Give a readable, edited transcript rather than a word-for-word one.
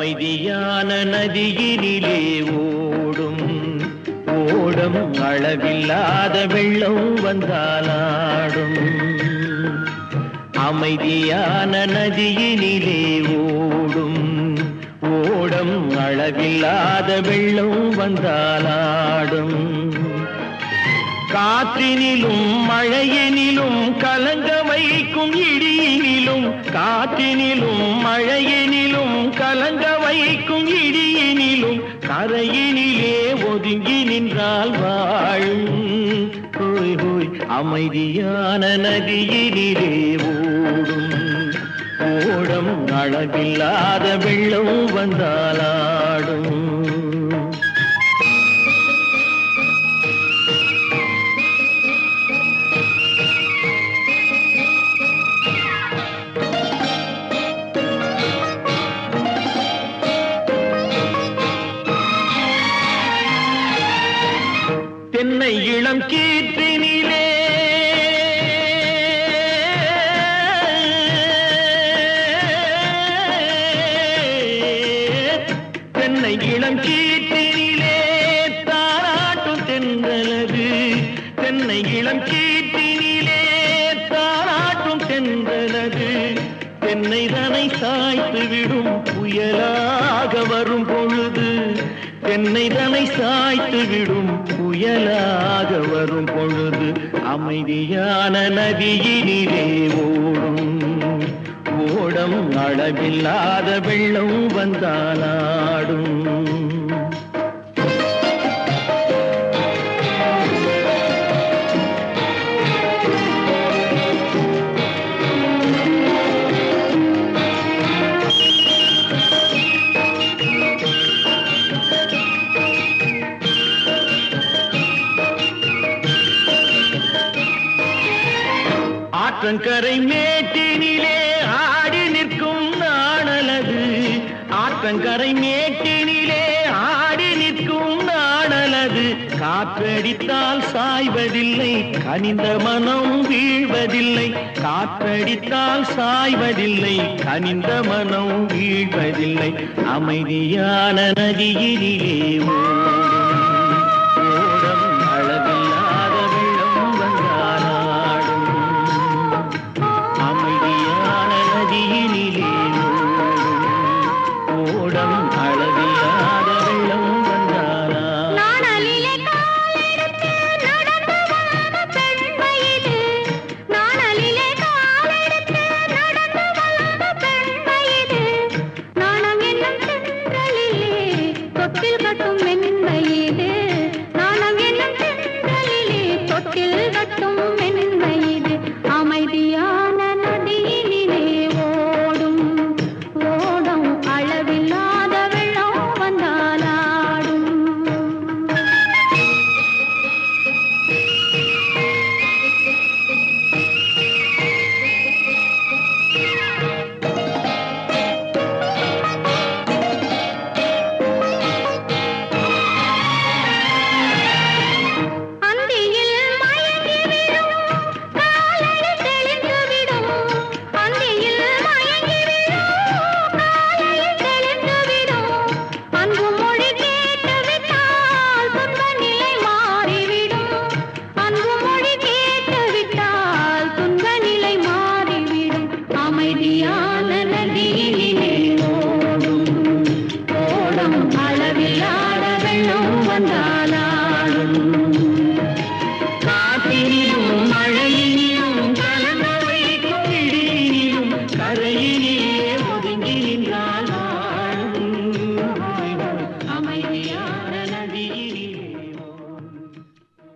அமைதியான நதியினிலே ஓடும் ஓடம் அளவில்லாத வெள்ளம் வந்தாலாடும். அமைதியான நதியினிலே ஓடும் ஓடம் அளவில்லாத வெள்ளம் வந்தாலாடும். காற்றினிலும் மழையினிலும் கலங்க வைக்கும் இடியினிலும், காற்றினிலும் மழையினிலும் கலங்க வைக்கும் இடியினிலும், கரையினிலே ஒதுங்கி நின்றால் வாழும். ஹோய் ஹோய் அமைதியான நதியினிலே ஓடும் ஓடம் அளவில்லாத வெள்ளம் வந்தாலாடும். தென்னை இளம் கீற்றினிலே தென்னை இளம் கீற்றினிலே தாராட்டும் தென்றலது. தென்னை இளம் கீற்றினிலே தாராட்டும் தென்றலது. தென்னை தனை சாய்த்து விடும் புயலாக வரும் பொழுது, தென்னை தனை சாய்த்து விடும் புயலாக வரும் பொழுது, அமைதியான நதியினிலே ஓடும் ஓடம் அளவில்லாத வெள்ளம் வந்தாலாடும். ஆற்றங்கரை மேட்டினிலே ஆடி நிற்கும் நாணலது. ஆற்றங்கரை மேட்டினிலே ஆடி நிற்கும் நாணலது. காற்றடித்தால் சாய்வதில்லை, கனிந்த மனம் வீழ்வதில்லை. காற்றடித்தால் சாய்வதில்லை, கனிந்த மனம் வீழ்வதில்லை. அமைதியான நதியினிலே ஓடம் அளவில்லாத வெள்ளம் வந்தாலாடும். அமைதியான நதியினிலே ஓடம் அளவில்லாத வெள்ளம் வந்தாலாடும். நாணலிலே காலெடுத்து நடந்து வந்த பெண்மையிது, நாணலிலே காலெடுத்து நடந்து வந்த பெண்மையிது. நாணம் என்னும் தென்றலிலே தொட்டில் கட்டும் மென்மையிது. நாணம் என்னும் தென்றலிலே தொட்டில் கட்டும் மென்மையிது. அமைதியான நதியினிலே ஓடும் ஓடம் அளவில்லாத வெள்ளம் வந்தாலாடும். அந்தியில் மயங்கி விடும் காலையில் தெளிந்து விடும். அந்தியில் மயங்கி விடும் காலையில் தெளிந்து விடும். அன்பு மொழி கேட்டு விட்டால் துன்ப நிலை மாறிவிடும். அன்பு மொழி கேட்டு விட்டால் துன்ப நிலை மாறிவிடும். அமைதியான நதியினிலே ஓடும் ஓடம் அளவில்லாத வெள்ளம் வந்தாலாடும். காற்றினிலும் மழையிலும்